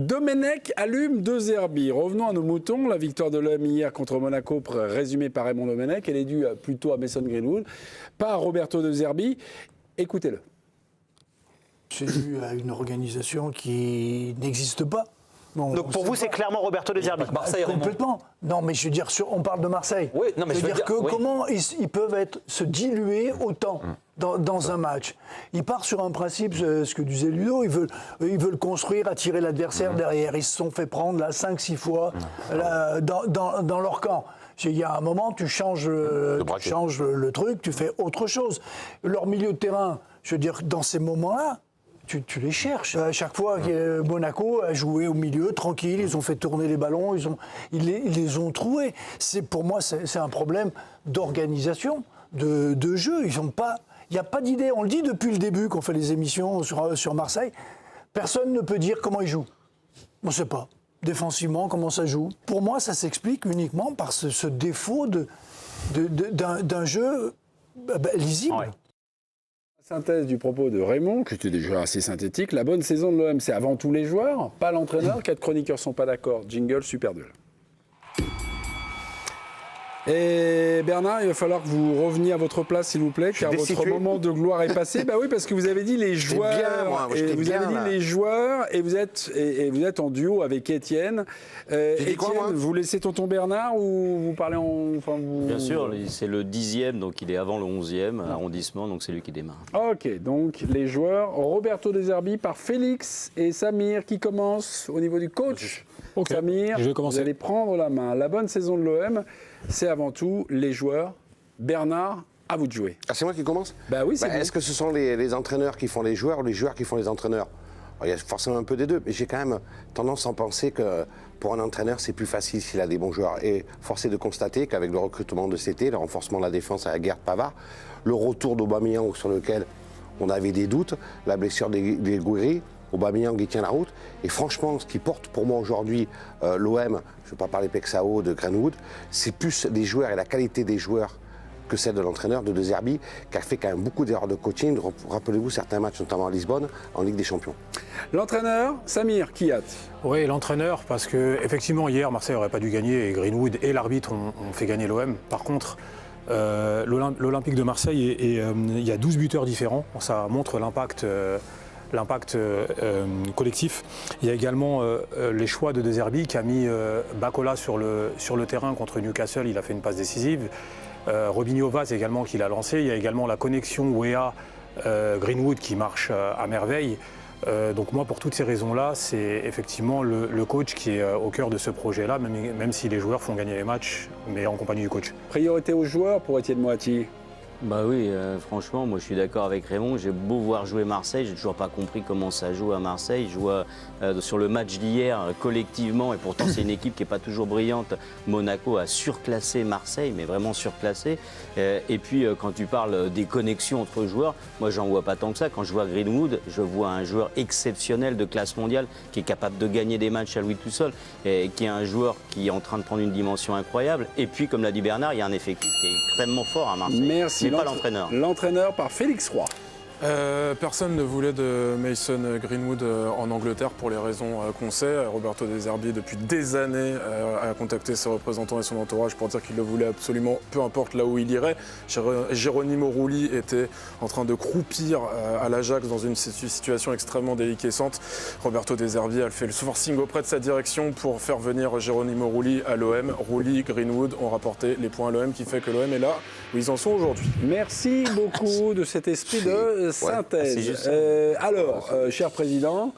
Domenech allume De Zerbi. Revenons à nos moutons. La victoire de l'OM hier contre Monaco, résumée par Raymond Domenech, elle est due plutôt à Mason Greenwood, pas à Roberto De Zerbi. Écoutez-le. C'est dû à une organisation qui n'existe pas. Bon, donc pour vous, c'est clairement Roberto De Zerbi. Marseille, complètement. Non, mais je veux dire, on parle de Marseille. Oui, non, mais je veux dire que comment ils peuvent se diluer autant dans un match. Ils partent sur un principe, ce que disait Ludo, ils veulent construire, attirer l'adversaire derrière. Ils se sont fait prendre là 5-6 fois dans leur camp. Il y a un moment, tu changes le truc, tu fais autre chose. Leur milieu de terrain, je veux dire, dans ces moments-là, tu les cherches. À chaque fois que Monaco a joué au milieu, tranquille, ils ont fait tourner les ballons, ils les ont troués. Pour moi, c'est un problème d'organisation, de jeu. Il n'y a pas d'idée. On le dit depuis le début qu'on fait les émissions sur Marseille. Personne ne peut dire comment ils jouent. On ne sait pas. Défensivement, comment ça joue. Pour moi, ça s'explique uniquement par ce défaut d'un jeu lisible. Ouais. Synthèse du propos de Raymond, qui était déjà assez synthétique. La bonne saison de l'OM, c'est avant tout les joueurs, pas l'entraîneur. 4 chroniqueurs ne sont pas d'accord. Jingle, super duel. Et Bernard, il va falloir que vous reveniez à votre place, s'il vous plaît, car votre moment de gloire est passé. Bah oui, parce que vous avez dit les joueurs. Les joueurs, et vous êtes en duo avec Étienne. Étienne, vous laissez tonton Bernard ou vous parlez Bien sûr, c'est le 10e, donc il est avant le 11e arrondissement, donc c'est lui qui démarre. Ok, donc les joueurs, Roberto De Zerbi par Félix et Samir qui commence au niveau du coach. Okay. Samir, vous allez prendre la main. La bonne saison de l'OM, c'est avant tout les joueurs. Bernard, à vous de jouer. Ah, c'est moi qui commence? Bah oui, c'est Est-ce que ce sont les entraîneurs qui font les joueurs ou les joueurs qui font les entraîneurs? Alors, il y a forcément un peu des deux, mais j'ai quand même tendance à penser que pour un entraîneur, c'est plus facile s'il a des bons joueurs. Et force est de constater qu'avec le recrutement de CT, le renforcement de la défense à la Gerd Pavard, le retour d'Aubameyang sur lequel on avait des doutes, la blessure des Gouiri, Aubameyang qui tient la route. Et franchement, ce qui porte pour moi aujourd'hui l'OM, je ne vais pas parler Pexao, de Greenwood, c'est plus des joueurs et la qualité des joueurs que celle de l'entraîneur de Zerbi, qui a fait quand même beaucoup d'erreurs de coaching. Rappelez-vous certains matchs, notamment à Lisbonne, en Ligue des Champions. L'entraîneur, Samir Kiat. Oui, l'entraîneur, parce qu'effectivement, hier, Marseille n'aurait pas dû gagner, et Greenwood et l'arbitre ont fait gagner l'OM. Par contre, l'Olympique de Marseille, il y a 12 buteurs différents. Ça montre l'impact collectif. Il y a également les choix de De Zerbi qui a mis Bacola sur le terrain contre Newcastle. Il a fait une passe décisive. Robinho Vaz également qui l'a lancé. Il y a également la connexion Weah-Greenwood qui marche à merveille. Donc moi, pour toutes ces raisons-là, c'est effectivement le coach qui est au cœur de ce projet-là, même si les joueurs font gagner les matchs, mais en compagnie du coach. Priorité aux joueurs pour Étienne Moati. Bah oui, franchement, moi je suis d'accord avec Raymond. J'ai beau voir jouer Marseille, j'ai toujours pas compris comment ça joue à Marseille. Je vois sur le match d'hier collectivement, et pourtant c'est une équipe qui est pas toujours brillante. Monaco a surclassé Marseille, mais vraiment surclassé. Et puis quand tu parles des connexions entre joueurs, moi j'en vois pas tant que ça. Quand je vois Greenwood, je vois un joueur exceptionnel de classe mondiale qui est capable de gagner des matchs à lui tout seul, et qui est un joueur qui est en train de prendre une dimension incroyable. Et puis comme l'a dit Bernard, il y a un effectif qui est extrêmement fort à Marseille. Merci. Pas l'entraîneur. L'entraîneur par Félix Roy. Personne ne voulait de Mason Greenwood en Angleterre pour les raisons qu'on sait. Roberto De Zerbi, depuis des années, a contacté ses représentants et son entourage pour dire qu'il le voulait absolument, peu importe là où il irait. Geronimo Rulli était en train de croupir à l'Ajax dans une situation extrêmement déliquescente. Roberto De Zerbi a fait le forcing auprès de sa direction pour faire venir Geronimo Rulli à l'OM. Rulli, Greenwood ont rapporté les points à l'OM, qui fait que l'OM est là où ils en sont aujourd'hui. Merci beaucoup de cet esprit de synthèse. Cher président,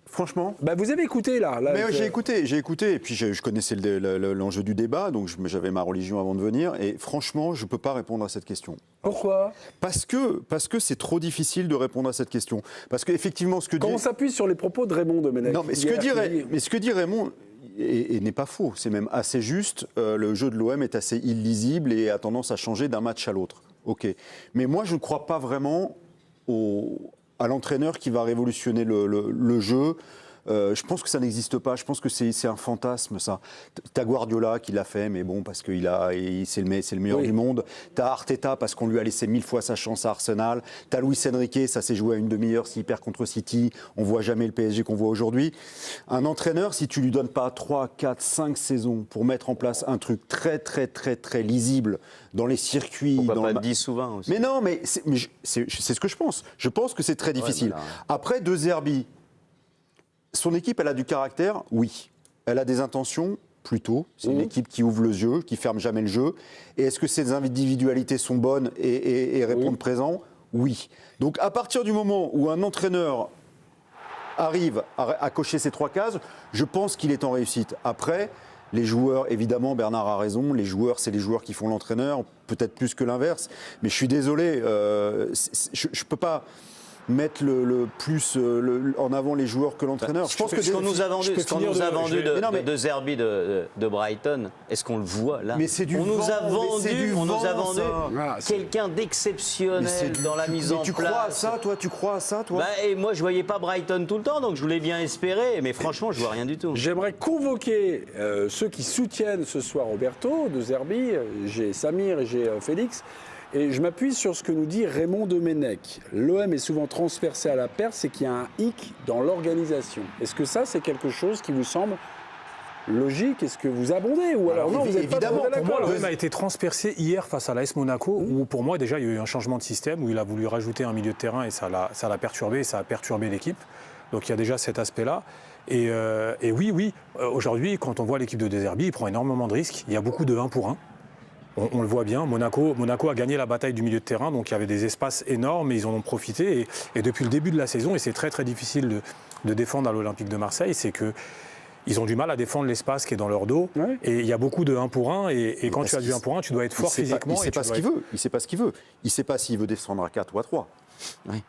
franchement, vous avez écouté là. Mais j'ai écouté, et puis je connaissais l'enjeu du débat, donc j'avais ma religion avant de venir, et franchement, je ne peux pas répondre à cette question. Pourquoi ? Parce que c'est trop difficile de répondre à cette question. Parce qu'effectivement, on s'appuie sur les propos de Raymond Domenech. Non, mais ce que dit Raymond et n'est pas faux, c'est même assez juste. Le jeu de l'OM est assez illisible et a tendance à changer d'un match à l'autre. Ok, mais moi je ne crois pas vraiment à l'entraîneur qui va révolutionner le jeu. Je pense que ça n'existe pas. Je pense que c'est un fantasme, ça. T'as Guardiola qui l'a fait, mais bon, parce qu'il c'est le meilleur du monde. T'as Arteta, parce qu'on lui a laissé 1000 fois sa chance à Arsenal. T'as Luis Enrique, ça s'est joué à une demi-heure s'il perd contre City. On voit jamais le PSG qu'on voit aujourd'hui. Un entraîneur, si tu lui donnes pas 3, 4, 5 saisons pour mettre en place un truc très, très, très, très lisible dans les circuits. Pourquoi pas 10 ou 20 aussi. Mais non, mais c'est ce que je pense. Je pense que c'est très difficile. Après, De Zerbi, son équipe, elle a du caractère, oui. Elle a des intentions, plutôt. C'est une équipe qui ouvre le jeu, qui ferme jamais le jeu. Et est-ce que ses individualités sont bonnes et répondent présent? Oui. Donc à partir du moment où un entraîneur arrive à cocher ces 3 cases, je pense qu'il est en réussite. Après, les joueurs, évidemment, Bernard a raison, les joueurs, c'est les joueurs qui font l'entraîneur, peut-être plus que l'inverse. Mais je suis désolé, je ne peux pas mettre plus en avant les joueurs que l'entraîneur. Je pense que ce qu'on nous a vendu, de Zerbi de Brighton, est-ce qu'on le voit là? Mais c'est du on vent, nous a vendu Ah, quelqu'un d'exceptionnel dans la mise en place. Tu crois à ça, toi? Tu crois à ça, toi? Et moi, je voyais pas Brighton tout le temps, donc je voulais bien espérer, mais franchement, je vois rien du tout. J'aimerais convoquer ceux qui soutiennent ce soir Roberto De Zerbi. J'ai Samir et j'ai Félix. Et je m'appuie sur ce que nous dit Raymond Domenech. L'OM est souvent transpercé à la perte, c'est qu'il y a un hic dans l'organisation. Est-ce que ça, c'est quelque chose qui vous semble logique? Est-ce que vous abondez? Ou alors non, vous êtes évidemment, pas pour moi, d'accord? l'OM a été transpercé hier face à l'AS Monaco, où pour moi, déjà, il y a eu un changement de système, où il a voulu rajouter un milieu de terrain et ça l'a perturbé, ça a perturbé l'équipe. Donc il y a déjà cet aspect-là. Et oui, aujourd'hui, quand on voit l'équipe de De Zerbi, il prend énormément de risques. Il y a beaucoup de 1 pour 1. On le voit bien, Monaco a gagné la bataille du milieu de terrain, donc il y avait des espaces énormes et ils en ont profité. Et depuis le début de la saison, et c'est très très difficile de défendre à l'Olympique de Marseille, c'est qu'ils ont du mal à défendre l'espace qui est dans leur dos. Ouais. Et il y a beaucoup de 1 pour 1. Et quand tu as du 1 pour 1, tu dois être fort physiquement. Il ne sait pas ce qu'il veut. Il ne sait pas ce qu'il veut. Il ne sait pas s'il veut défendre à 4 ou à 3. Oui.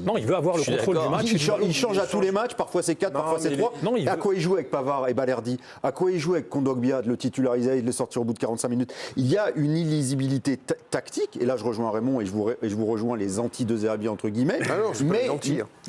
Non, il veut avoir le contrôle du match. Il change à tous les matchs, parfois c'est 4, parfois c'est 3. À quoi il joue avec Pavard et Balerdi? À quoi il joue avec Kondogbia, de le titulariser et de le sortir au bout de 45 minutes? Il y a une illisibilité tactique, et là je rejoins Raymond et je vous rejoins les anti-De Zerbi entre guillemets,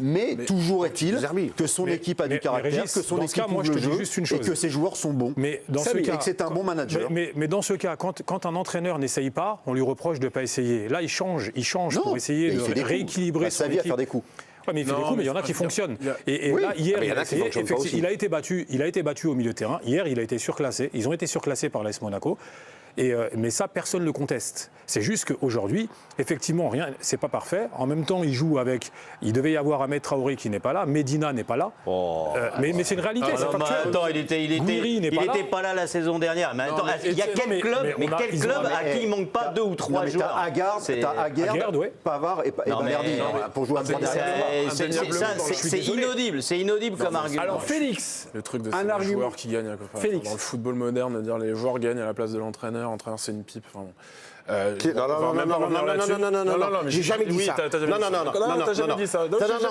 mais toujours est-il que son équipe a du caractère, que son équipe ouvre le jeu et que ses joueurs sont bons. Mais dans ce cas, et que c'est un bon manager. Mais dans ce cas, quand un entraîneur n'essaye pas, on lui reproche de ne pas essayer. Là, il change pour essayer de rééquilibrer son équipe. À faire des coups. Ouais, mais il fait des coups, mais il y en a qui fonctionnent. Et là, hier, il a été battu au milieu de terrain. Hier, il a été surclassé. Ils ont été surclassés par l'AS Monaco. Mais ça, personne ne le conteste. C'est juste qu'aujourd'hui, effectivement, rien, c'est pas parfait. En même temps, il devait y avoir Ahmed Traoré qui n'est pas là, Medina n'est pas là. Mais c'est une réalité. C'est factuel. Attends, il était pas là la saison dernière. Mais attends, il y a quel club à qui il manque pas 2 ou 3 joueurs? T'as Aguerd, Pavard et Balerdi pour jouer à 3 derrière. C'est inaudible comme argument. Alors Félix, le truc de ces joueurs qui gagnent dans le football moderne, de dire les joueurs gagnent à la place de l'entraîneur c'est une pipe. Enfin, non, j'ai jamais dit ça. T'as jamais dit ça.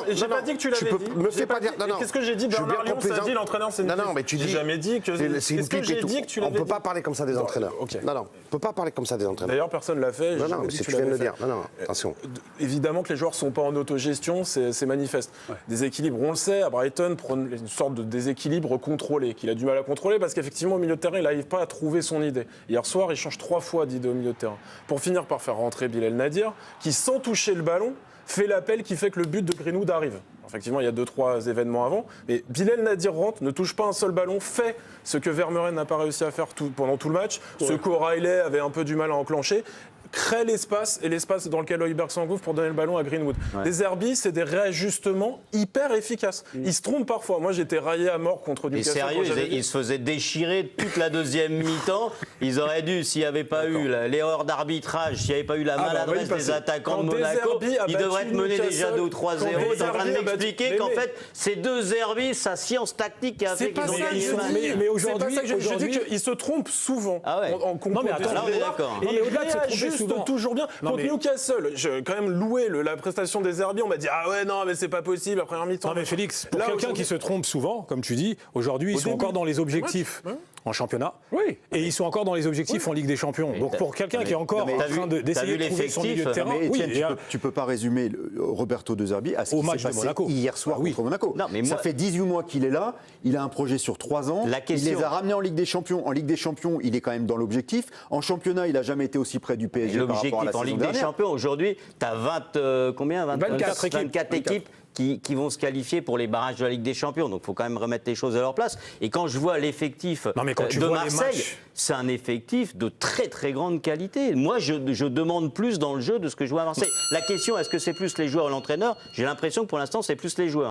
J'ai pas dit que tu l'avais dit. Me fais pas dire. Qu'est-ce que j'ai dit? Bernard Lyon, ça dit l'entraîneur, c'est une pipe. Non, mais tu dis. J'ai jamais dit que c'est une pipe et tout. On peut pas parler comme ça des entraîneurs. Non, on peut pas parler comme ça des entraîneurs. D'ailleurs, personne l'a fait. Non, mais tu viens de le dire. Non, attention. Évidemment que les joueurs sont pas en autogestion, c'est manifeste. Déséquilibre, on le sait. À Brighton, prône une sorte de déséquilibre contrôlé qu'il a du mal à contrôler parce qu'effectivement, au milieu de terrain, il n'arrive pas à trouver son idée. Hier soir, il change 3 fois d'idée au milieu de terrain. Pour finir par faire rentrer Bilal Nadir, qui sans toucher le ballon, fait l'appel qui fait que le but de Greenwood arrive. Effectivement, il y a 2-3 événements avant, mais Bilal Nadir rentre, ne touche pas un seul ballon, fait ce que Vermeuren n'a pas réussi à faire pendant tout le match, ce qu'O'Reilly avait un peu du mal à enclencher, crée l'espace, et l'espace dans lequel Højbjerg s'engouffre pour donner le ballon à Greenwood. De Zerbi, c'est des réajustements hyper efficaces. Ils se trompent parfois. Moi, j'étais raillé à mort contre Newcastle. Et sérieux, ils se faisaient déchirer toute la deuxième mi-temps. Ils auraient dû, s'il n'y avait pas eu l'erreur d'arbitrage, s'il n'y avait pas eu la maladresse des attaquants de Monaco, ils devraient être menés déjà 2 ou 3-0. Ils sont en train de m'expliquer qu'en fait, ces De Zerbi, sa science tactique qui a fait qu'ils ont gagné le match. Mais aujourd'hui, je dis qu'ils se trompent souvent en compo. Non, mais attends, on est d'accord. Et au-delà de se tromper toujours bien. Contre Newcastle, j'ai quand même loué la prestation des Zerbi. On m'a dit ah ouais non mais c'est pas possible la première mi-temps. Non mais Félix, pour quelqu'un qui se trompe souvent, comme tu dis, aujourd'hui ils sont encore dans les objectifs. en championnat. Oui. Et ils sont encore dans les objectifs en Ligue des Champions. Donc pour quelqu'un qui est encore en train d'essayer de trouver son milieu de terrain, mais Étienne, tu ne peux pas résumer Roberto De Zerbi à ce qui s'est passé hier soir contre Monaco. Non, mais ça fait 18 mois qu'il est là, il a un projet sur 3 ans, il les a ramenés en Ligue des Champions. En Ligue des Champions, il est quand même dans l'objectif. En championnat, il n'a jamais été aussi près du PSG par rapport à la saison dernière. En Ligue des Champions, aujourd'hui, tu as 24 équipes qui vont se qualifier pour les barrages de la Ligue des Champions. Donc il faut quand même remettre les choses à leur place. Et quand je vois l'effectif de Marseille, c'est un effectif de très très grande qualité. Moi, je demande plus dans le jeu de ce que je vois à Marseille. La question, est-ce que c'est plus les joueurs ou l'entraîneur? J'ai l'impression que pour l'instant, c'est plus les joueurs.